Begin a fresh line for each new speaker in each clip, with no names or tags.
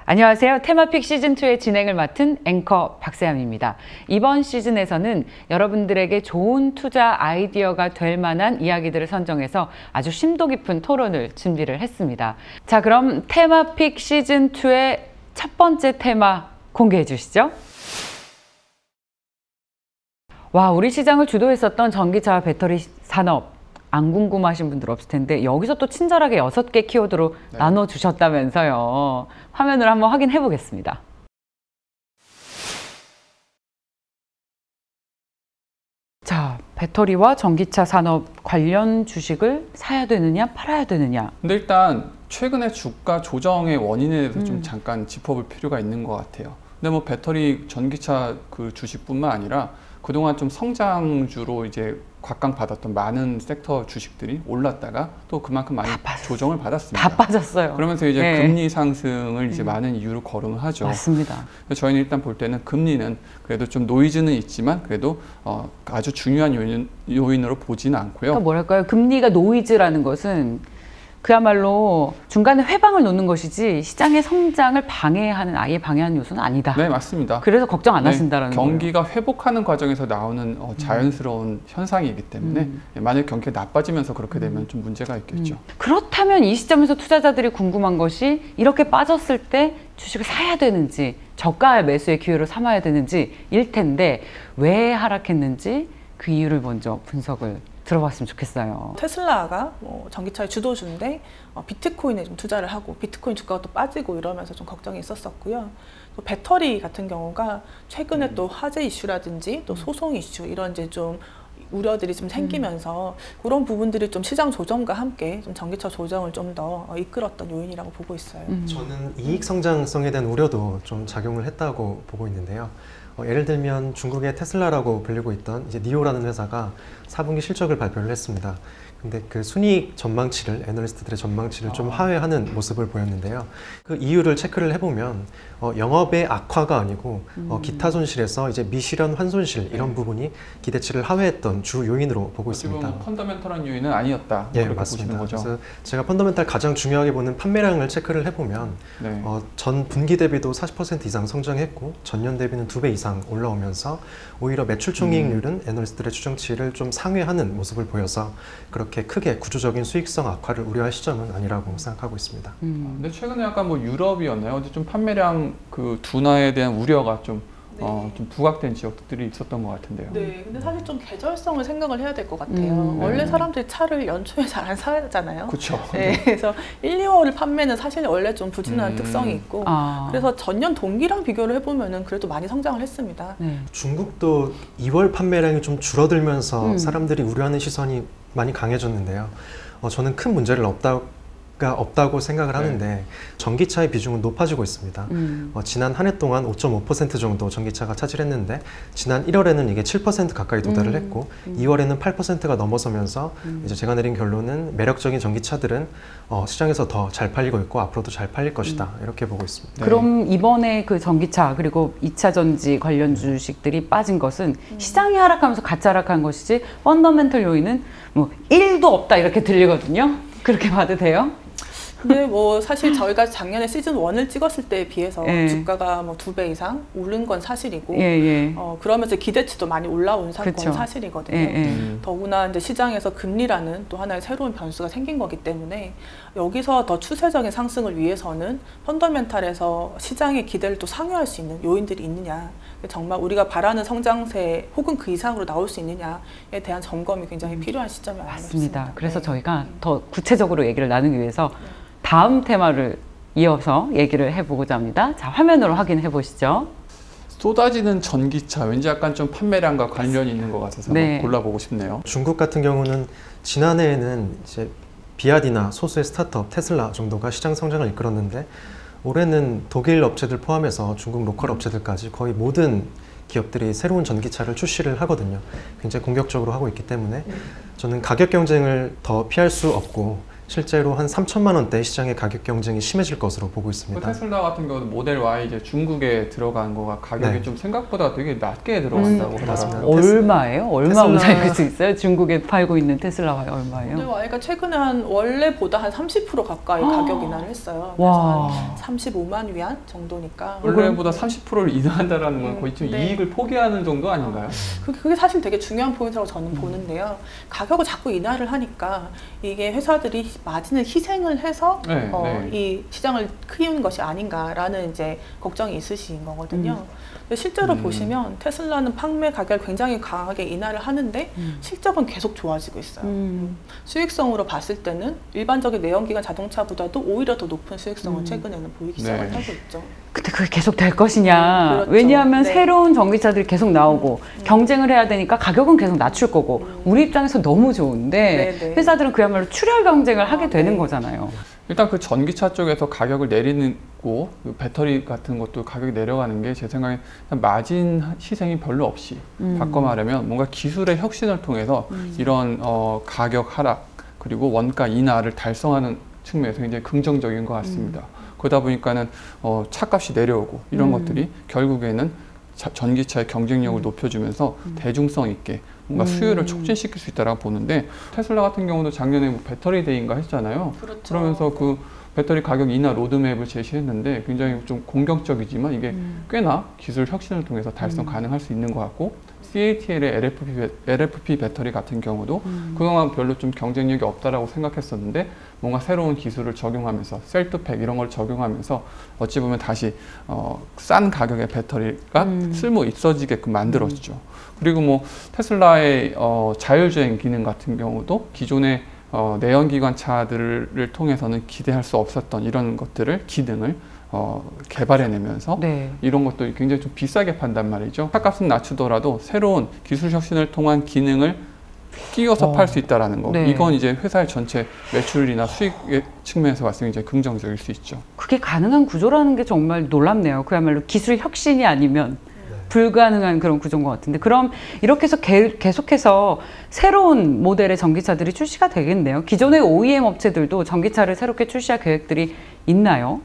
안녕하세요. 테마픽 시즌2의 진행을 맡은 앵커 박세암입니다. 이번 시즌에서는 여러분들에게 좋은 투자 아이디어가 될 만한 이야기들을 선정해서 아주 심도 깊은 토론을 준비를 했습니다. 자, 그럼 테마픽 시즌2의 첫 번째 테마 공개해 주시죠. 와, 우리 시장을 주도했었던 전기차와 배터리 산업. 안 궁금하신 분들 없을 텐데 여기서 또 친절하게 6개 키워드로 나눠주셨다면서요. 화면을 한번 확인해 보겠습니다. 자, 배터리와 전기차 산업 관련 주식을 사야 되느냐 팔아야 되느냐.
근데 일단 최근에 주가 조정의 원인에 대해서 좀 잠깐 짚어볼 필요가 있는 것 같아요. 근데 뭐 배터리 전기차 그 주식뿐만 아니라 그동안 좀 성장주로 이제 곽강받았던 많은 섹터 주식들이 올랐다가 또 그만큼 많이 조정을 받았습니다.
다 빠졌어요.
그러면서 이제 금리 상승을 이제 많은 이유로 거론을 하죠.
맞습니다.
저희는 일단 볼 때는 금리는 그래도 좀 노이즈는 있지만 그래도 아주 중요한 요인으로 보지는 않고요.
그러니까 뭐랄까요? 금리가 노이즈라는 것은 그야말로 중간에 회방을 놓는 것이지 시장의 성장을 방해하는 아예 방해하는 요소는 아니다.
네, 맞습니다.
그래서 걱정 안 하신다라는 거예요.
경기가 회복하는 과정에서 나오는 자연스러운 현상이기 때문에 만약 경기가 나빠지면서 그렇게 되면 좀 문제가 있겠죠.
그렇다면 이 시점에서 투자자들이 궁금한 것이 이렇게 빠졌을 때 주식을 사야 되는지 저가 매수의 기회로 삼아야 되는지 일 텐데 왜 하락했는지 그 이유를 먼저 분석을 들어봤으면 좋겠어요.
테슬라가 전기차의 주도주인데 비트코인에 좀 투자를 하고 비트코인 주가가 또 빠지고 이러면서 좀 걱정이 있었었고요. 또 배터리 같은 경우가 최근에 또 화재 이슈라든지 또 소송 이슈 이런 이제 좀 우려들이 좀 생기면서 그런 부분들이 좀 시장 조정과 함께 좀 전기차 조정을 좀 더 이끌었던 요인이라고 보고 있어요.
저는 이익 성장성에 대한 우려도 좀 작용을 했다고 보고 있는데요. 예를 들면 중국의 테슬라라고 불리고 있던 이제 니오라는 회사가 4분기 실적을 발표를 했습니다. 근데 그 순이익 전망치를 애널리스트들의 전망치를 좀 하회하는 모습을 보였는데요. 그 이유를 체크를 해보면 영업의 악화가 아니고 기타 손실에서 이제 미실현 환손실 이런 부분이 기대치를 하회했던 주 요인으로 보고 있습니다.
지금 펀더멘털한 요인은 아니었다.
예, 맞습니다. 거죠. 그래서 제가 펀더멘털 가장 중요하게 보는 판매량을 체크를 해보면 전 분기 대비도 40% 이상 성장했고 전년 대비는 2배 이상 올라오면서 오히려 매출 총이익률은 애널리스트들의 추정치를 좀 상회하는 모습을 보여서 그렇게 크게 구조적인 수익성 악화를 우려할 시점은 아니라고 생각하고 있습니다.
근데 최근에 약간 뭐 유럽이었나요? 좀 판매량 그 둔화에 대한 우려가 좀 좀 부각된 지역들이 있었던 것 같은데요.
네, 근데 사실 좀 계절성을 생각을 해야 될 것 같아요. 원래 사람들이 차를 연초에 잘 안 사잖아요.
그렇죠.
네, 그래서 1, 2월 판매는 사실 원래 좀 부진한 특성이 있고 그래서 전년 동기랑 비교를 해보면은 그래도 많이 성장을 했습니다.
중국도 2월 판매량이 좀 줄어들면서 사람들이 우려하는 시선이 많이 강해졌는데요. 저는 큰 문제를 없다고 생각을 하는데 전기차의 비중은 높아지고 있습니다. 지난 한 해 동안 5.5% 정도 전기차가 차지했는데 지난 1월에는 이게 7% 가까이 도달을 했고 2월에는 8%가 넘어서면서 이제 제가 내린 결론은 매력적인 전기차들은 시장에서 더 잘 팔리고 있고 앞으로도 잘 팔릴 것이다 이렇게 보고 있습니다.
그럼 이번에 그 전기차 그리고 2차 전지 관련 주식들이 빠진 것은 시장이 하락하면서 같이 하락한 것이지 펀더멘털 요인은 뭐 1도 없다 이렇게 들리거든요. 그렇게 봐도 돼요?
근데 뭐 사실 저희가 작년에 시즌 1을 찍었을 때에 비해서 주가가 뭐 2배 이상 오른 건 사실이고 그러면서 기대치도 많이 올라온 건 사실이거든요. 더구나 이제 시장에서 금리라는 또 하나의 새로운 변수가 생긴 거기 때문에 여기서 더 추세적인 상승을 위해서는 펀더멘탈에서 시장의 기대를 또 상회할 수 있는 요인들이 있느냐, 정말 우리가 바라는 성장세 혹은 그 이상으로 나올 수 있느냐에 대한 점검이 굉장히 필요한 시점이 아닌가 싶습니다.
맞습니다. 그래서 저희가 더 구체적으로 얘기를 나누기 위해서 다음 테마를 이어서 얘기를 해보고자 합니다. 자, 화면으로 확인해 보시죠.
쏟아지는 전기차, 왠지 약간 좀 판매량과 관련이 있는 것 같아서 골라보고 싶네요.
중국 같은 경우는 지난해에는 이제 비아디나 소수의 스타트업 테슬라 정도가 시장 성장을 이끌었는데 올해는 독일 업체들 포함해서 중국 로컬 업체들까지 거의 모든 기업들이 새로운 전기차를 출시를 하거든요. 굉장히 공격적으로 하고 있기 때문에 저는 가격 경쟁을 더 피할 수 없고 실제로 한 3천만 원대 시장의 가격 경쟁이 심해질 것으로 보고 있습니다.
테슬라 같은 경우도 모델 Y 이제 중국에 들어간 거가 가격이
네.
좀 생각보다 되게 낮게 들어간다고 하더라고요.
얼마예요? 얼마 우상일 수 있어요? 중국에 팔고 있는 테슬라 Y 얼마예요?
모델 Y가 최근에 원래보다 한 30% 가까이 가격 인하를 했어요.
와.
그래서 한 35만 위안 정도니까.
원래보다 30%를 인하한다라는 건 거의 좀
네.
이익을 포기하는 정도 아닌가요?
그게 사실 되게 중요한 포인트라고 저는 보는데요. 가격을 자꾸 인하를 하니까 이게 회사들이 마진을 희생을 해서
네,
이 시장을 키우는 것이 아닌가라는 이제 걱정이 있으신 거거든요. 근데 실제로 보시면 테슬라는 판매 가격을 굉장히 강하게 인하를 하는데 실적은 계속 좋아지고 있어요. 수익성으로 봤을 때는 일반적인 내연기관 자동차보다도 오히려 더 높은 수익성을 최근에는 보이기 시작을 하고 있죠.
근데 그게 계속 될 것이냐.
그렇죠.
왜냐하면
네.
새로운 전기차들이 계속 나오고 경쟁을 해야 되니까 가격은 계속 낮출 거고 우리 입장에서 너무 좋은데
네, 네.
회사들은 그야말로 출혈 경쟁을 하게 되는 거잖아요.
일단 그 전기차 쪽에서 가격을 내리는 거, 그 배터리 같은 것도 가격이 내려가는 게 제 생각에 마진 희생이 별로 없이 바꿔 말하면 뭔가 기술의 혁신을 통해서 이런 가격 하락 그리고 원가 인하를 달성하는 측면에서 굉장히 긍정적인 것 같습니다. 그러다 보니까는 차값이 내려오고 이런 것들이 결국에는 전기차의 경쟁력을 높여주면서 대중성 있게 뭔가 수요를 촉진시킬 수 있다고 보는데 테슬라 같은 경우도 작년에 뭐 배터리 데이인가 했잖아요.
그렇죠.
그러면서 그 배터리 가격 인하 로드맵을 제시했는데 굉장히 좀 공격적이지만 이게 꽤나 기술 혁신을 통해서 달성 가능할 수 있는 것 같고 CATL의 LFP 배터리 같은 경우도 그동안 별로 좀 경쟁력이 없다라고 생각했었는데 뭔가 새로운 기술을 적용하면서 셀프팩 이런 걸 적용하면서 어찌 보면 다시 싼 가격의 배터리가 쓸모 있어지게끔 만들어지죠. 그리고 뭐 테슬라의 자율주행 기능 같은 경우도 기존의 내연기관 차들을 통해서는 기대할 수 없었던 이런 것들을 기능을 개발해내면서
네.
이런 것도 굉장히 좀 비싸게 판단 말이죠. 차값은 낮추더라도 새로운 기술 혁신을 통한 기능을 끼워서 팔 수 있다는 거.
네.
이건 이제 회사의 전체 매출이나 수익의 측면에서 봤을 때 굉장히 긍정적일 수 있죠.
그게 가능한 구조라는 게 정말 놀랍네요. 그야말로 기술 혁신이 아니면 불가능한 그런 구조인 것 같은데 그럼 이렇게 해서 계속해서 새로운 모델의 전기차들이 출시가 되겠네요. 기존의 OEM 업체들도 전기차를 새롭게 출시할 계획들이 있나요?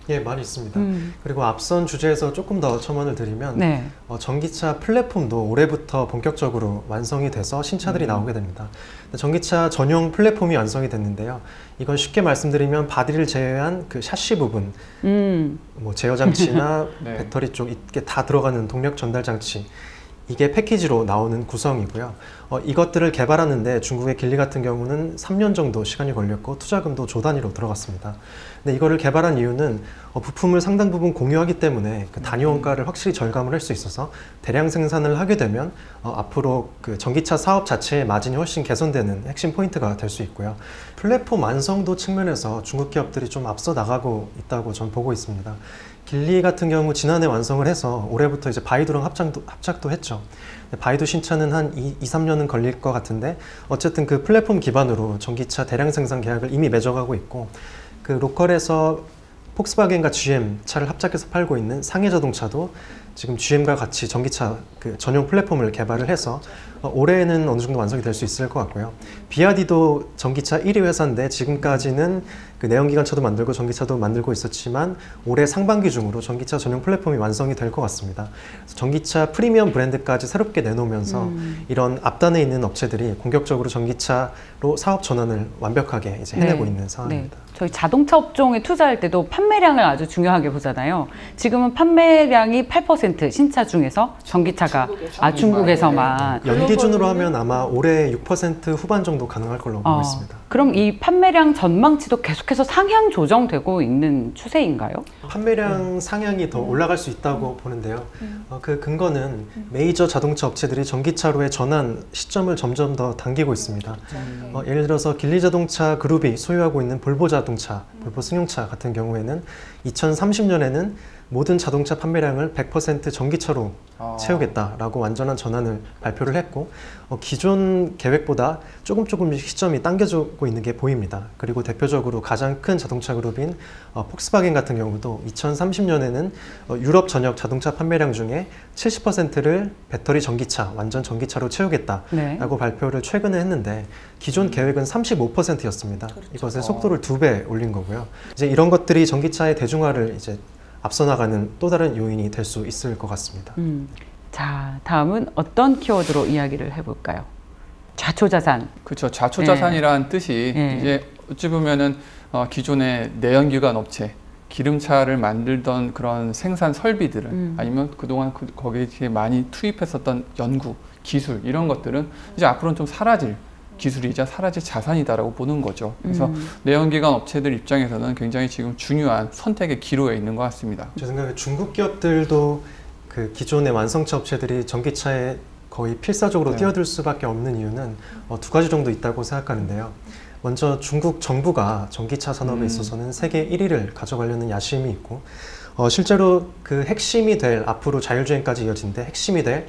예, 많이 있습니다. 그리고 앞선 주제에서 조금 더 첨언을 드리면
네.
전기차 플랫폼도 올해부터 본격적으로 완성이 돼서 신차들이 나오게 됩니다. 전기차 전용 플랫폼이 완성이 됐는데요. 이건 쉽게 말씀드리면 바디를 제외한 그 샤시 부분, 뭐 제어 장치나
네.
배터리 쪽 이게 다 들어가는 동력 전달 장치, 이게 패키지로 나오는 구성이고요. 이것들을 개발하는데 중국의 길리 같은 경우는 3년 정도 시간이 걸렸고 투자금도 조 단위로 들어갔습니다. 근데 이거를 개발한 이유는 부품을 상당 부분 공유하기 때문에 그 단위 원가를 확실히 절감을 할 수 있어서 대량 생산을 하게 되면 앞으로 그 전기차 사업 자체의 마진이 훨씬 개선되는 핵심 포인트가 될 수 있고요. 플랫폼 완성도 측면에서 중국 기업들이 좀 앞서 나가고 있다고 전 보고 있습니다. 길리 같은 경우 지난해 완성을 해서 올해부터 이제 바이두랑 합작도 했죠. 바이두 신차는 한 2-3년은 걸릴 것 같은데 어쨌든 그 플랫폼 기반으로 전기차 대량 생산 계약을 이미 맺어가고 있고 그 로컬에서 폭스바겐과 GM 차를 합작해서 팔고 있는 상해 자동차도 지금 GM과 같이 전기차 그 전용 플랫폼을 개발을 해서 올해에는 어느 정도 완성이 될 수 있을 것 같고요. 비아디도 전기차 1위 회사인데 지금까지는 그 내연기관차도 만들고 전기차도 만들고 있었지만 올해 상반기 중으로 전기차 전용 플랫폼이 완성이 될 것 같습니다. 그래서 전기차 프리미엄 브랜드까지 새롭게 내놓으면서 이런 앞단에 있는 업체들이 공격적으로 전기차로 사업 전환을 완벽하게 이제 해내고 있는 상황입니다.
저희 자동차 업종에 투자할 때도 판매량을 아주 중요하게 보잖아요. 지금은 판매량이 8% 신차 중에서 전기차가 중국에서만.
연 기준으로 하면 아마 올해 6% 후반 정도 가능할 걸로 보고 있습니다.
그럼 이 판매량 전망치도 계속해서 상향 조정되고 있는 추세인가요?
판매량 상향이 더 올라갈 수 있다고 보는데요. 그 근거는 메이저 자동차 업체들이 전기차로의 전환 시점을 점점 더 당기고 있습니다. 예를 들어서 길리 자동차 그룹이 소유하고 있는 볼보 자동차, 볼보 승용차 같은 경우에는 2030년에는 모든 자동차 판매량을 100% 전기차로 채우겠다라고 완전한 전환을 발표를 했고 기존 계획보다 조금씩 시점이 당겨지고 있는 게 보입니다. 그리고 대표적으로 가장 큰 자동차 그룹인 폭스바겐 같은 경우도 2030년에는 유럽 전역 자동차 판매량 중에 70%를 배터리 전기차, 완전 전기차로 채우겠다라고 발표를 최근에 했는데 기존 계획은 35%였습니다. 그렇죠. 이것의 속도를 2배 올린 거고요. 이제 이런 것들이 전기차의 대중화를 이제 앞서 나가는 또 다른 요인이 될 수 있을 것 같습니다.
자, 다음은 어떤 키워드로 이야기를 해볼까요? 좌초자산.
그렇죠. 좌초자산이란 뜻이 이제 어찌 보면은 기존의 내연기관 업체, 기름차를 만들던 그런 생산 설비들은 아니면 그동안 거기에 많이 투입했었던 연구, 기술 이런 것들은 이제 앞으로는 좀 사라질 기술이자 사라질 자산이다라고 보는 거죠. 그래서 내연기관 업체들 입장에서는 굉장히 지금 중요한 선택의 기로에 있는 것 같습니다.
제 생각에 중국 기업들도 그 기존의 완성차 업체들이 전기차에 거의 필사적으로 뛰어들 수밖에 없는 이유는 2가지 정도 있다고 생각하는데요. 먼저 중국 정부가 전기차 산업에 있어서는 세계 1위를 가져가려는 야심이 있고 실제로 그 핵심이 될 앞으로 자율주행까지 이어지는데 핵심이 될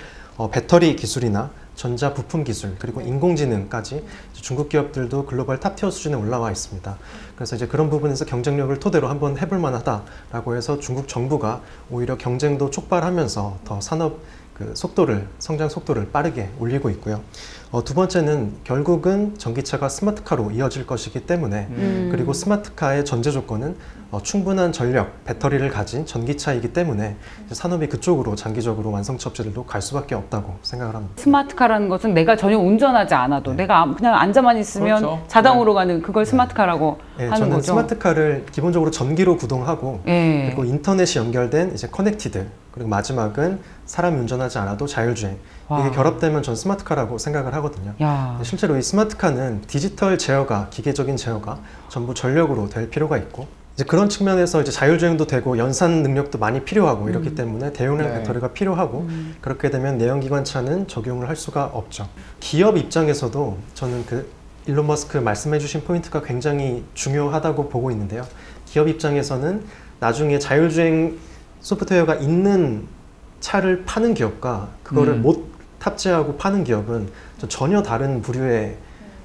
배터리 기술이나 전자 부품 기술 그리고 인공지능까지 중국 기업들도 글로벌 탑티어 수준에 올라와 있습니다. 그래서 이제 그런 부분에서 경쟁력을 토대로 한번 해볼 만하다라고 해서 중국 정부가 오히려 경쟁도 촉발하면서 더 산업 성장 속도를 빠르게 올리고 있고요. 두 번째는 결국은 전기차가 스마트카로 이어질 것이기 때문에 그리고 스마트카의 전제 조건은 충분한 전력, 배터리를 가진 전기차이기 때문에 산업이 그쪽으로 장기적으로 완성차 업체들도 갈 수밖에 없다고 생각을 합니다.
스마트카라는 것은 내가 전혀 운전하지 않아도 내가 그냥 앉아만 있으면
그렇죠.
자동으로 가는 그걸 스마트카라고 하는
저는
거죠.
스마트카를 기본적으로 전기로 구동하고 그리고 인터넷이 연결된 이제 커넥티드 그리고 마지막은 사람이 운전하지 않아도 자율주행 이게 결합되면 전 스마트카라고 생각을 하거든요. 실제로 이 스마트카는 디지털 제어가 기계적인 제어가 전부 전력으로 될 필요가 있고 이제 그런 측면에서 이제 자율주행도 되고 연산 능력도 많이 필요하고 이렇기 때문에 대용량 배터리가 필요하고 그렇게 되면 내연기관차는 적용을 할 수가 없죠. 기업 입장에서도 저는 그 일론 머스크 말씀해 주신 포인트가 굉장히 중요하다고 보고 있는데요. 기업 입장에서는 나중에 자율주행 소프트웨어가 있는 차를 파는 기업과 그거를 못 탑재하고 파는 기업은 전혀 다른 부류의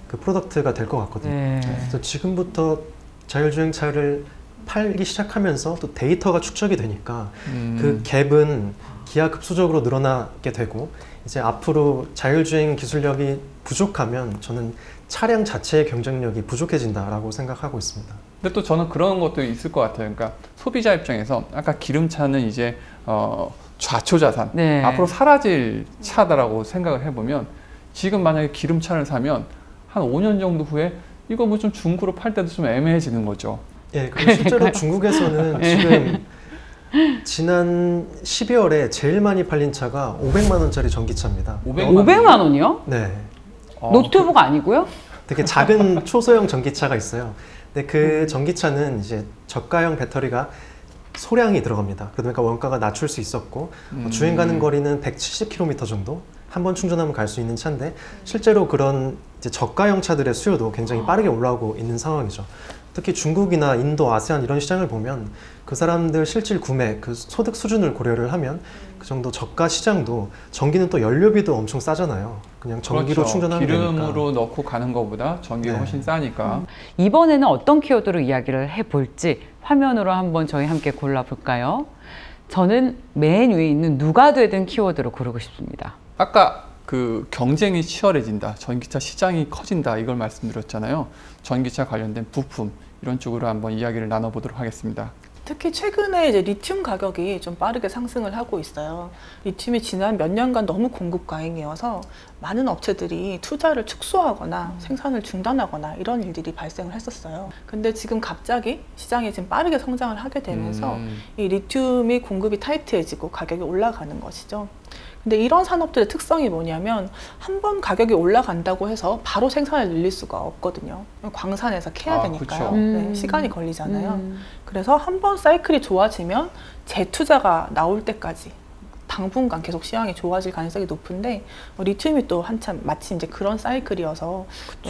그 프로덕트가 될 것 같거든요. 그래서 지금부터 자율주행차를 팔기 시작하면서 또 데이터가 축적이 되니까 그 갭은 기하급수적으로 늘어나게 되고 이제 앞으로 자율주행 기술력이 부족하면 저는 차량 자체의 경쟁력이 부족해진다라고 생각하고 있습니다.
근데 또 저는 그런 것도 있을 것 같아요. 그러니까 소비자 입장에서 아까 기름차는 이제 좌초자산, 앞으로 사라질 차다라고 생각을 해보면 지금 만약에 기름차를 사면 한 5년 정도 후에 이거 뭐 좀 중고로 팔 때도 좀 애매해지는 거죠.
예, 그리고 실제로 중국에서는 지금 지난 12월에 제일 많이 팔린 차가 500만 원짜리 전기차입니다.
500만 원이요?
네.
노트북 아니고요?
되게 작은 초소형 전기차가 있어요. 근데 그 전기차는 이제 저가형 배터리가 소량이 들어갑니다. 그러니까 원가가 낮출 수 있었고 주행 가는 거리는 170km 정도 한 번 충전하면 갈 수 있는 차인데 실제로 그런 이제 저가형 차들의 수요도 굉장히 빠르게 올라오고 있는 상황이죠. 특히 중국이나 인도, 아세안 이런 시장을 보면 그 사람들 실질 구매, 그 소득 수준을 고려를 하면 그 정도 저가 시장도 전기는 또 연료비도 엄청 싸잖아요. 그냥 전기로 충전하면 되니까.
기름으로 넣고 가는 것보다 전기가 훨씬 싸니까.
이번에는 어떤 키워드로 이야기를 해볼지 화면으로 한번 저희 함께 골라볼까요? 저는 맨 위에 있는 누가 되든 키워드로 고르고 싶습니다.
아까 그 경쟁이 치열해진다, 전기차 시장이 커진다 이걸 말씀드렸잖아요. 전기차 관련된 부품 이런 쪽으로 한번 이야기를 나눠보도록 하겠습니다.
특히 최근에 이제 리튬 가격이 좀 빠르게 상승을 하고 있어요. 리튬이 지난 몇 년간 너무 공급 과잉이어서 많은 업체들이 투자를 축소하거나 생산을 중단하거나 이런 일들이 발생을 했었어요. 근데 지금 갑자기 시장이 지금 빠르게 성장을 하게 되면서 이 리튬이 공급이 타이트해지고 가격이 올라가는 것이죠. 근데 이런 산업들의 특성이 뭐냐면 한 번 가격이 올라간다고 해서 바로 생산을 늘릴 수가 없거든요. 광산에서 캐야 되니까요. 네, 시간이 걸리잖아요. 그래서 한 번 사이클이 좋아지면 재투자가 나올 때까지 당분간 계속 시황이 좋아질 가능성이 높은데 리튬이 또 한참 마치 이제 그런 사이클이어서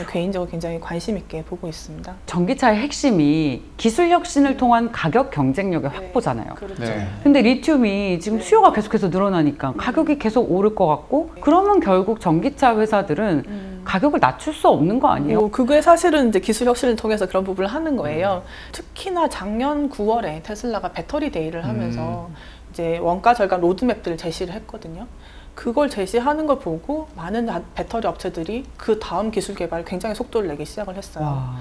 개인적으로 굉장히 관심 있게 보고 있습니다.
전기차의 핵심이 기술 혁신을 통한 가격 경쟁력의 확보잖아요.
그렇죠.
네.
근데 리튬이 지금 수요가 계속해서 늘어나니까 가격이 계속 오를 것 같고 그러면 결국 전기차 회사들은 가격을 낮출 수 없는 거 아니에요?
그게 사실은 이제 기술 혁신을 통해서 그런 부분을 하는 거예요. 특히나 작년 9월에 테슬라가 배터리 데이를 하면서 이제 원가 절감 로드맵들을 제시를 했거든요. 그걸 제시하는 걸 보고 많은 배터리 업체들이 그 다음 기술 개발에 굉장히 속도를 내기 시작을 했어요.
와.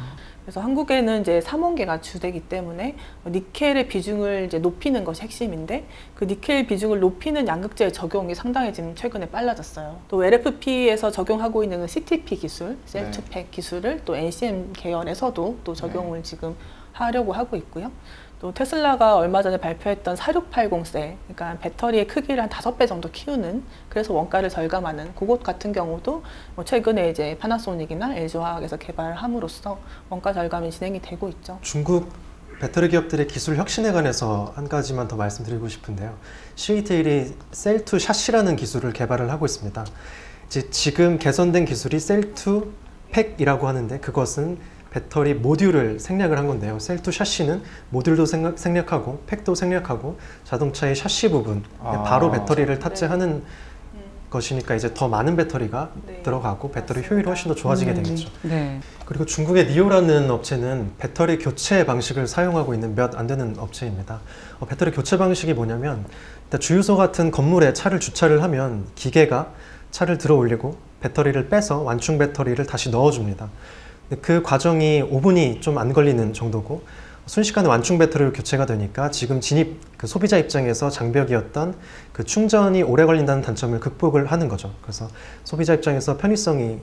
그래서 한국에는 이제 3원계가 주되기 때문에 니켈의 비중을 이제 높이는 것이 핵심인데 그 니켈 비중을 높이는 양극재의 적용이 상당히 지금 최근에 빨라졌어요. 또 LFP에서 적용하고 있는 CTP 기술, 셀2팩 기술을 또 NCM 계열에서도 또 적용을 지금 하려고 하고 있고요. 또 테슬라가 얼마 전에 발표했던 4680셀, 그러니까 배터리의 크기를 한 5배 정도 키우는, 그래서 원가를 절감하는 그것 같은 경우도 최근에 이제 파나소닉이나 LG화학에서 개발을 함으로써 원가 절감이 진행이 되고 있죠.
중국 배터리 기업들의 기술 혁신에 관해서 한 가지만 더 말씀드리고 싶은데요. CATL이 셀2 샷시라는 기술을 개발을 하고 있습니다. 지금 개선된 기술이 셀2 팩이라고 하는데 그것은 배터리 모듈을 생략을 한 건데요. 셀2 샤시는 모듈도 생략하고 팩도 생략하고 자동차의 샤시 부분 바로 배터리를 탑재하는 것이니까 이제 더 많은 배터리가 들어가고 배터리 효율이 훨씬 더 좋아지게 되겠죠. 그리고 중국의 니오라는 업체는 배터리 교체 방식을 사용하고 있는 몇 안 되는 업체입니다. 배터리 교체 방식이 뭐냐면 일단 주유소 같은 건물에 차를 주차를 하면 기계가 차를 들어 올리고 배터리를 빼서 완충 배터리를 다시 넣어줍니다. 그 과정이 5분이 좀 안 걸리는 정도고 순식간에 완충 배터리로 교체가 되니까 지금 진입 그 소비자 입장에서 장벽이었던 그 충전이 오래 걸린다는 단점을 극복을 하는 거죠. 그래서 소비자 입장에서 편의성이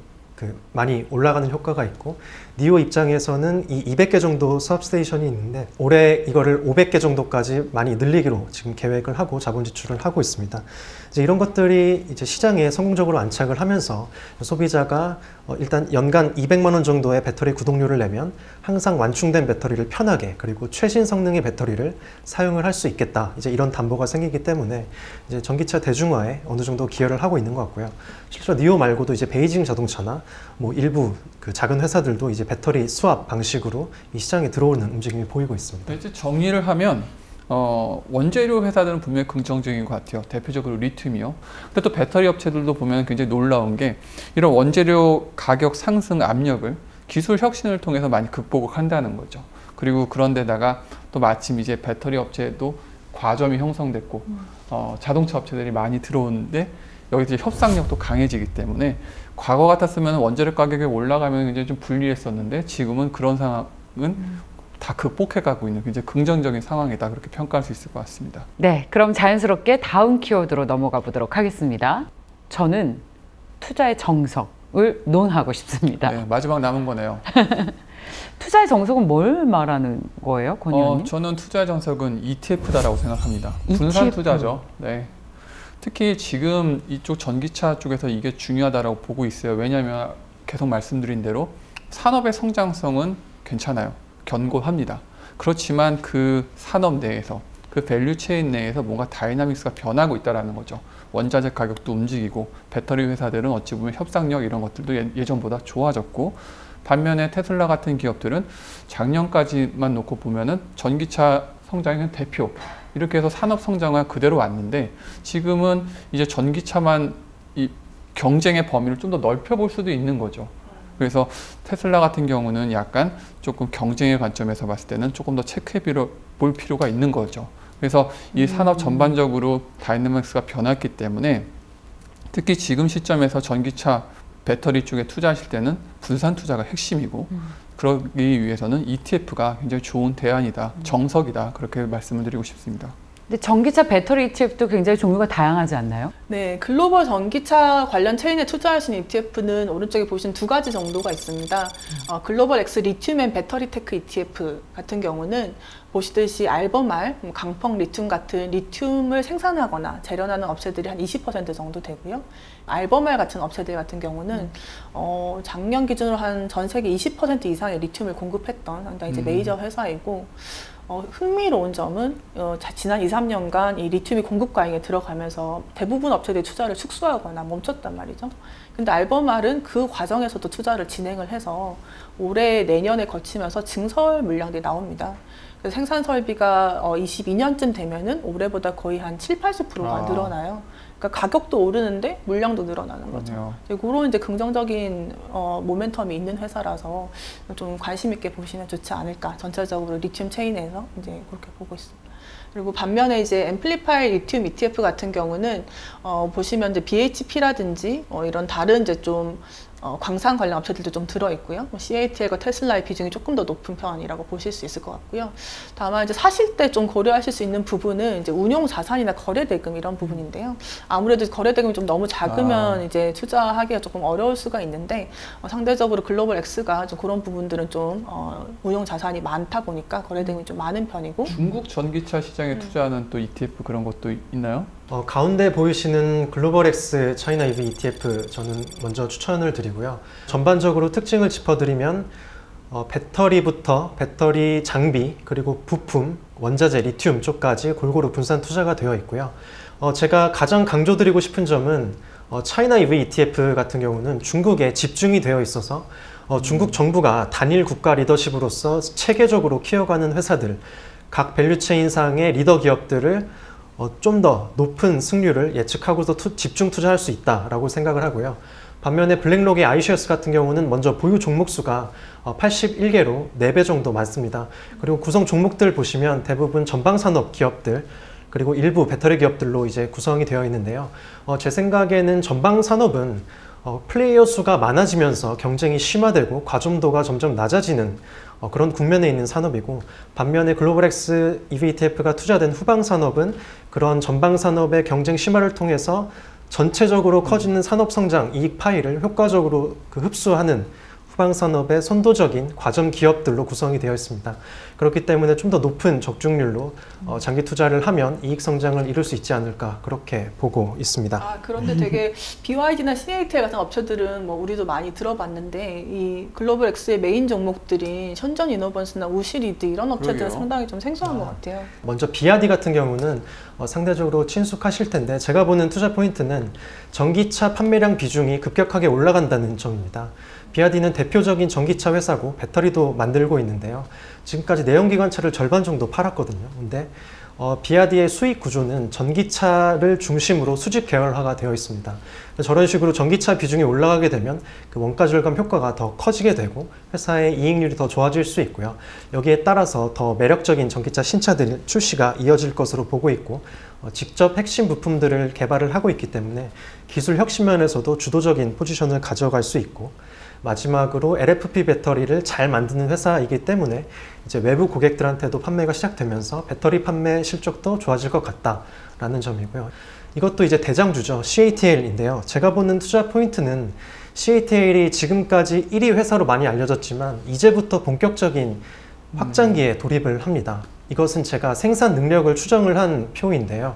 많이 올라가는 효과가 있고 니오 입장에서는 이 200개 정도 수압 스테이션이 있는데 올해 이거를 500개 정도까지 많이 늘리기로 지금 계획을 하고 자본 지출을 하고 있습니다. 이제 이런 것들이 이제 시장에 성공적으로 안착을 하면서 소비자가 일단 연간 200만 원 정도의 배터리 구독료를 내면 항상 완충된 배터리를 편하게 그리고 최신 성능의 배터리를 사용을 할 수 있겠다. 이제 이런 담보가 생기기 때문에 이제 전기차 대중화에 어느 정도 기여를 하고 있는 것 같고요. 실제로 니오 말고도 이제 베이징 자동차나 뭐 일부 그 작은 회사들도 이제 배터리 수압 방식으로 이 시장에 들어오는 움직임이 보이고 있습니다.
이제 정리를 하면 원재료 회사들은 분명히 긍정적인 것 같아요. 대표적으로 리튬이요. 근데 또 배터리 업체들도 보면 굉장히 놀라운 게 이런 원재료 가격 상승 압력을 기술 혁신을 통해서 많이 극복을 한다는 거죠. 그리고 그런데다가 또 마침 이제 배터리 업체도 과점이 형성됐고 자동차 업체들이 많이 들어오는데 여기서 이제 협상력도 강해지기 때문에 과거 같았으면 원재료 가격이 올라가면 굉장히 좀 불리했었는데 지금은 그런 상황은 다 극복해가고 있는 굉장히 긍정적인 상황이다 그렇게 평가할 수 있을 것 같습니다.
네, 그럼 자연스럽게 다음 키워드로 넘어가 보도록 하겠습니다. 저는 투자의 정석을 논하고 싶습니다.
네, 마지막 남은 거네요.
투자의 정석은 뭘 말하는 거예요, 권 의원님?
저는 투자의 정석은 ETF다라고 생각합니다.
ETF?
분산 투자죠. 네. 특히 지금 이쪽 전기차 쪽에서 이게 중요하다고 보고 있어요. 왜냐하면 계속 말씀드린 대로 산업의 성장성은 괜찮아요. 견고합니다. 그렇지만 그 산업 내에서 그 밸류 체인 내에서 뭔가 다이나믹스가 변하고 있다는 거죠. 원자재 가격도 움직이고 배터리 회사들은 어찌 보면 협상력 이런 것들도 예전보다 좋아졌고 반면에 테슬라 같은 기업들은 작년까지만 놓고 보면은 전기차 성장의 대표 이렇게 해서 산업 성장을 그대로 왔는데 지금은 이제 전기차만 이 경쟁의 범위를 좀 더 넓혀볼 수도 있는 거죠. 그래서 테슬라 같은 경우는 약간 조금 경쟁의 관점에서 봤을 때는 조금 더 체크해 볼 필요가 있는 거죠. 그래서 이 산업 전반적으로 다이나믹스가 변했기 때문에 특히 지금 시점에서 전기차 배터리 쪽에 투자하실 때는 분산 투자가 핵심이고 그러기 위해서는 ETF가 굉장히 좋은 대안이다, 정석이다 그렇게 말씀을 드리고 싶습니다.
근데 전기차 배터리 ETF도 굉장히 종류가 다양하지 않나요?
네, 글로벌 전기차 관련 체인에 투자할 수 있는 ETF는 오른쪽에 보시면 2가지 정도가 있습니다. 글로벌 X 리튬 앤 배터리 테크 ETF 같은 경우는 보시듯이 알버말, 강펑 리튬 같은 리튬을 생산하거나 재련하는 업체들이 한 20% 정도 되고요. 알버말 같은 업체들 같은 경우는 작년 기준으로 한 전 세계 20% 이상의 리튬을 공급했던 상당히 이제 메이저 회사이고, 흥미로운 점은 지난 2, 3년간 이 리튬이 공급 과잉에 들어가면서 대부분 업체들이 투자를 축소하거나 멈췄단 말이죠. 근데 알버말은 그 과정에서도 투자를 진행을 해서 올해 내년에 거치면서 증설 물량들이 나옵니다. 그래서 생산 설비가 22년쯤 되면은 올해보다 거의 한 7, 80%가 늘어나요. 그러니까 가격도 오르는데 물량도 늘어나는 거죠. 그런 이제 긍정적인 모멘텀이 있는 회사라서 좀 관심 있게 보시면 좋지 않을까. 전체적으로 리튬 체인에서 이제 그렇게 보고 있습니다. 그리고 반면에 이제 앰플리파이 리튬 ETF 같은 경우는 보시면 이제 BHP라든지 이런 다른 이제 좀 광산 관련 업체들도 좀 들어있고요. CATL과 테슬라의 비중이 조금 더 높은 편이라고 보실 수 있을 것 같고요. 다만 이제 사실 때 좀 고려하실 수 있는 부분은 이제 운용 자산이나 거래 대금 이런 부분인데요. 아무래도 거래 대금이 좀 너무 작으면 이제 투자하기가 조금 어려울 수가 있는데 상대적으로 글로벌 X가 좀 그런 부분들은 좀 운용 자산이 많다 보니까 거래 대금이 좀 많은 편이고.
중국 전기차 시장에 투자하는 또 ETF 그런 것도 있나요?
가운데 보이시는 글로벌X 차이나 EV ETF 저는 먼저 추천을 드리고요. 전반적으로 특징을 짚어드리면 배터리부터 배터리 장비 그리고 부품, 원자재, 리튬 쪽까지 골고루 분산 투자가 되어 있고요. 제가 가장 강조드리고 싶은 점은 차이나 EV ETF 같은 경우는 중국에 집중이 되어 있어서 중국 정부가 단일 국가 리더십으로서 체계적으로 키워가는 회사들, 각 밸류체인상의 리더 기업들을 좀 더 높은 승률을 예측하고서 집중 투자할 수 있다라고 생각을 하고요. 반면에 블랙록의 iShares 같은 경우는 먼저 보유 종목 수가 81개로 4배 정도 많습니다. 그리고 구성 종목들 보시면 대부분 전방산업 기업들 그리고 일부 배터리 기업들로 이제 구성이 되어 있는데요. 제 생각에는 전방산업은 플레이어 수가 많아지면서 경쟁이 심화되고 과점도가 점점 낮아지는 그런 국면에 있는 산업이고, 반면에 글로벌X EV ETF가 투자된 후방산업은 그런 전방산업의 경쟁 심화를 통해서 전체적으로 커지는 산업성장 이익 파이를 효과적으로 흡수하는 후방산업의 선도적인 과점 기업들로 구성이 되어 있습니다. 그렇기 때문에 좀 더 높은 적중률로 장기 투자를 하면 이익 성장을 이룰 수 있지 않을까 그렇게 보고 있습니다.
그런데 되게 BYD나 CATL 같은 업체들은 뭐 우리도 많이 들어봤는데 이 글로벌 X의 메인 종목들인 현전 이노번스나 우시리드 이런 업체들은 상당히 좀 생소한 것 같아요.
먼저 비아디 같은 경우는 상대적으로 친숙하실 텐데, 제가 보는 투자 포인트는 전기차 판매량 비중이 급격하게 올라간다는 점입니다. 비아디는 대표적인 전기차 회사고 배터리도 만들고 있는데요. 지금까지 내연기관차를 절반 정도 팔았거든요. 근데 비아디의 수익 구조는 전기차를 중심으로 수직 계열화가 되어 있습니다. 저런 식으로 전기차 비중이 올라가게 되면 그 원가 절감 효과가 더 커지게 되고 회사의 이익률이 더 좋아질 수 있고요. 여기에 따라서 더 매력적인 전기차 신차들 출시가 이어질 것으로 보고 있고, 직접 핵심 부품들을 개발을 하고 있기 때문에 기술 혁신 면에서도 주도적인 포지션을 가져갈 수 있고, 마지막으로 LFP 배터리를 잘 만드는 회사이기 때문에 이제 외부 고객들한테도 판매가 시작되면서 배터리 판매 실적도 좋아질 것 같다라는 점이고요. 이것도 이제 대장주죠. CATL인데요. 제가 보는 투자 포인트는 CATL이 지금까지 1위 회사로 많이 알려졌지만 이제부터 본격적인 확장기에 돌입을 합니다. 이것은 제가 생산 능력을 추정을 한 표인데요.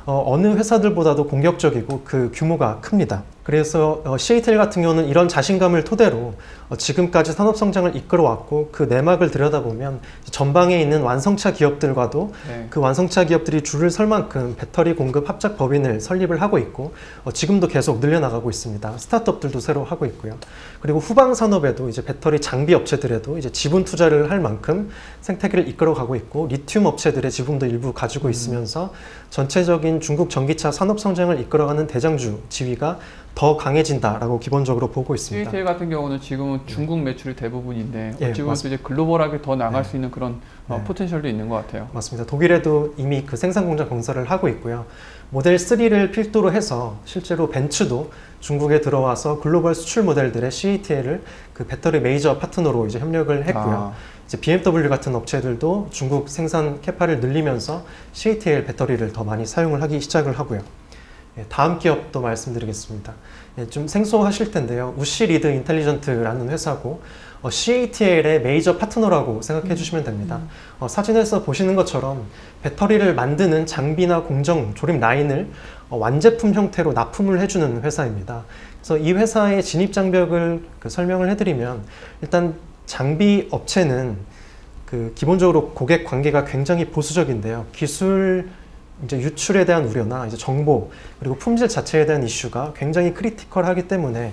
어느 회사들보다도 공격적이고 그 규모가 큽니다. 그래서 CATL 같은 경우는 이런 자신감을 토대로 지금까지 산업성장을 이끌어왔고, 그 내막을 들여다보면 전방에 있는 완성차 기업들과도 그 완성차 기업들이 줄을 설 만큼 배터리 공급 합작 법인을 설립을 하고 있고, 지금도 계속 늘려나가고 있습니다. 스타트업들도 새로 하고 있고요. 그리고 후방 산업에도 이제 배터리 장비 업체들에도 이제 지분 투자를 할 만큼 생태계를 이끌어가고 있고, 리튬 업체들의 지분도 일부 가지고 있으면서 전체적인 중국 전기차 산업성장을 이끌어가는 대장주 지위가 더 강해진다라고 기본적으로 보고 있습니다.
CATL 같은 경우는 지금은 중국 매출이 대부분인데 어찌 보면 이제 글로벌하게 더 나갈 수 있는 그런 포텐셜도 있는 것 같아요.
맞습니다. 독일에도 이미 그 생산 공장 건설을 하고 있고요. 모델 3를 필두로 해서 실제로 벤츠도 중국에 들어와서 글로벌 수출 모델들의 CATL을 그 배터리 메이저 파트너로 이제 협력을 했고요. 이제 BMW 같은 업체들도 중국 생산 캐파를 늘리면서 CATL 배터리를 더 많이 사용을 하기 시작을 하고요. 다음 기업도 말씀드리겠습니다. 좀 생소하실 텐데요. 우시리드 인텔리전트라는 회사고, CATL의 메이저 파트너라고 생각해 주시면 됩니다. 사진에서 보시는 것처럼 배터리를 만드는 장비나 공정, 조립 라인을 완제품 형태로 납품을 해주는 회사입니다. 그래서 이 회사의 진입 장벽을 설명을 해드리면, 일단 장비 업체는 기본적으로 고객 관계가 굉장히 보수적인데요. 기술 이제 유출에 대한 우려나 이제 정보 그리고 품질 자체에 대한 이슈가 굉장히 크리티컬하기 때문에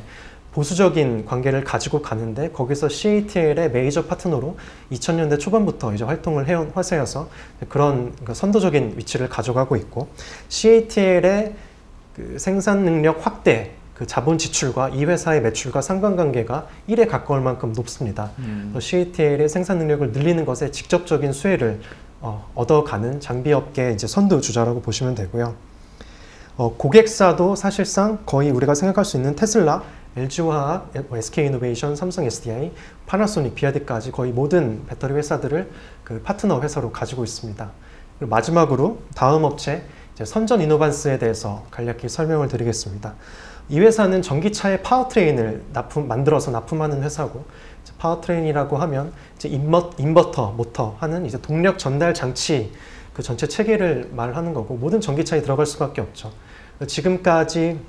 보수적인 관계를 가지고 가는데, 거기서 CATL의 메이저 파트너로 2000년대 초반부터 이제 활동을 해온 회사여서 그런 선도적인 위치를 가져가고 있고, CATL의 생산 능력 확대, 자본 지출과 이 회사의 매출과 상관관계가 1에 가까울 만큼 높습니다. CATL의 생산 능력을 늘리는 것에 직접적인 수혜를 얻어가는 장비업계의 이제 선두주자라고 보시면 되고요. 고객사도 사실상 거의 우리가 생각할 수 있는 테슬라, LG화학, SK이노베이션, 삼성 SDI, 파나소닉, 비아디까지 거의 모든 배터리 회사들을 파트너 회사로 가지고 있습니다. 그리고 마지막으로 다음 업체 선전이노반스에 대해서 간략히 설명을 드리겠습니다. 이 회사는 전기차의 파워트레인을 만들어서 납품하는 회사고, 파워트레인이라고 하면 이제 인버터, 모터 하는 이제 동력 전달 장치 그 전체 체계를 말하는 거고, 모든 전기차에 들어갈 수밖에 없죠. 지금까지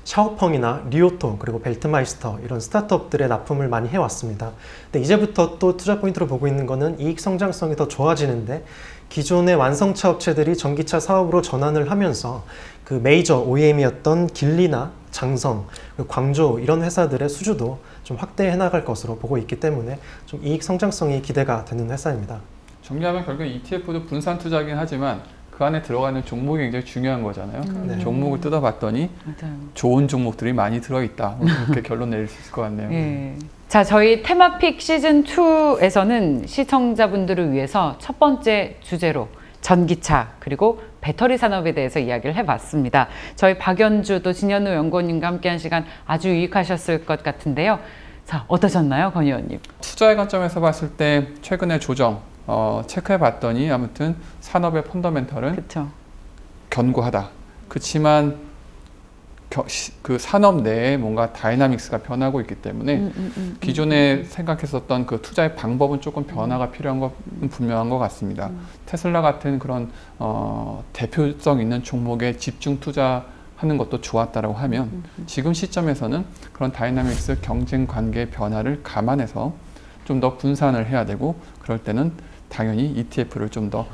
샤오펑이나 리오토 그리고 벨트마이스터 이런 스타트업들의 납품을 많이 해왔습니다. 근데 이제부터 또 투자 포인트로 보고 있는 거는 이익 성장성이 더 좋아지는데, 기존의 완성차 업체들이 전기차 사업으로 전환을 하면서 메이저 OEM이었던 길리나 장성, 광조 이런 회사들의 수주도 좀 확대해 나갈 것으로 보고 있기 때문에 좀 이익 성장성이 기대가 되는 회사입니다.
정리하면 결국 ETF도 분산 투자긴 하지만 그 안에 들어가는 종목이 굉장히 중요한 거잖아요. 네. 종목을 뜯어봤더니 좋은 종목들이 많이 들어있다. 이렇게 결론 내릴 수 있을 것 같네요.
네. 자, 저희 테마픽 시즌2에서는 시청자분들을 위해서 첫 번째 주제로 전기차 그리고 배터리 산업에 대해서 이야기를 해봤습니다. 저희 박연주 또 진현우 연구원님과 함께한 시간 아주 유익하셨을 것 같은데요. 자, 어떠셨나요, 권 의원님?
투자의 관점에서 봤을 때 최근의 조정 체크해봤더니 아무튼 산업의 펀더멘털은 그쵸. 견고하다. 그렇지만 그 산업 내에 뭔가 다이나믹스가 변하고 있기 때문에 기존에 생각했었던 그 투자의 방법은 조금 변화가 필요한 건 분명한 것 같습니다. 테슬라 같은 그런 대표성 있는 종목에 집중 투자하는 것도 좋았다라고 하면 지금 시점에서는 그런 다이나믹스 경쟁 관계의 변화를 감안해서 좀 더 분산을 해야 되고, 그럴 때는 당연히 ETF를 좀 더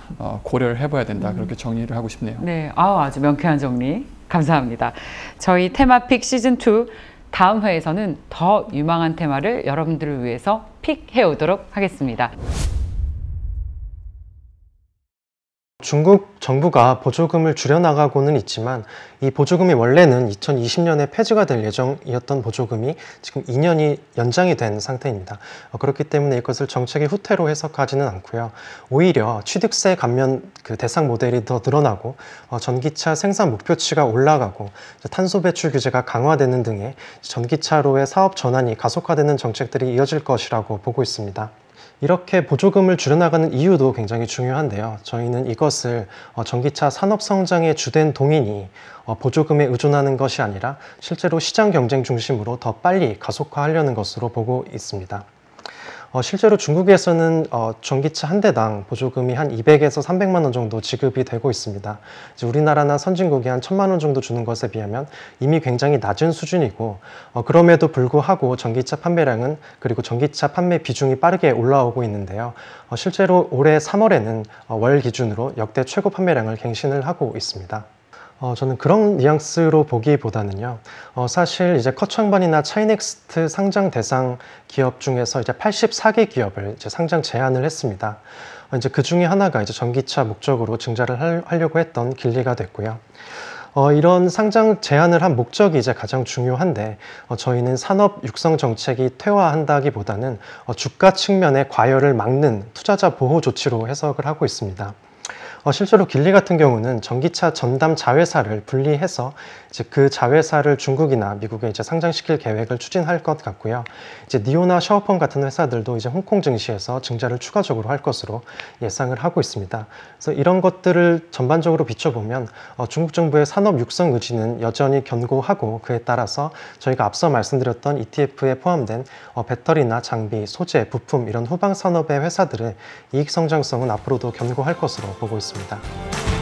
고려를 해봐야 된다. 그렇게 정리를 하고 싶네요.
네, 아주 명쾌한 정리 감사합니다. 저희 테마픽 시즌2 다음 회에서는 더 유망한 테마를 여러분들을 위해서 픽해 오도록 하겠습니다.
중국 정부가 보조금을 줄여나가고는 있지만, 이 보조금이 원래는 2020년에 폐지가 될 예정이었던 보조금이 지금 2년이 연장이 된 상태입니다. 그렇기 때문에 이것을 정책의 후퇴로 해석하지는 않고요. 오히려 취득세 감면 대상 모델이 더 늘어나고, 전기차 생산 목표치가 올라가고, 탄소 배출 규제가 강화되는 등의 전기차로의 사업 전환이 가속화되는 정책들이 이어질 것이라고 보고 있습니다. 이렇게 보조금을 줄여나가는 이유도 굉장히 중요한데요. 저희는 이것을 전기차 산업 성장의 주된 동인이 보조금에 의존하는 것이 아니라 실제로 시장 경쟁 중심으로 더 빨리 가속화하려는 것으로 보고 있습니다. 실제로 중국에서는 전기차 한 대당 보조금이 한 200에서 300만 원 정도 지급이 되고 있습니다. 우리나라나 선진국이 한 1000만 원 정도 주는 것에 비하면 이미 굉장히 낮은 수준이고, 그럼에도 불구하고 전기차 판매량은, 그리고 전기차 판매 비중이 빠르게 올라오고 있는데요. 실제로 올해 3월에는 월 기준으로 역대 최고 판매량을 갱신을 하고 있습니다. 저는 그런 뉘앙스로 보기보다는요, 사실 이제 커창반이나 차이넥스트 상장 대상 기업 중에서 이제 84개 기업을 이제 상장 제안을 했습니다. 이제 그 중에 하나가 이제 전기차 목적으로 증자를 하려고 했던 길리가 됐고요. 이런 상장 제안을 한 목적이 이제 가장 중요한데, 저희는 산업 육성 정책이 퇴화한다기보다는 주가 측면의 과열을 막는 투자자 보호 조치로 해석을 하고 있습니다. 실제로 길리 같은 경우는 전기차 전담 자회사를 분리해서 이제 그 자회사를 중국이나 미국에 이제 상장시킬 계획을 추진할 것 같고요. 이제 니오나 샤오펑 같은 회사들도 이제 홍콩 증시에서 증자를 추가적으로 할 것으로 예상을 하고 있습니다. 그래서 이런 것들을 전반적으로 비춰보면 중국 정부의 산업 육성 의지는 여전히 견고하고, 그에 따라서 저희가 앞서 말씀드렸던 ETF에 포함된 배터리나 장비, 소재, 부품 이런 후방 산업의 회사들의 이익 성장성은 앞으로도 견고할 것으로 보고 있습니다.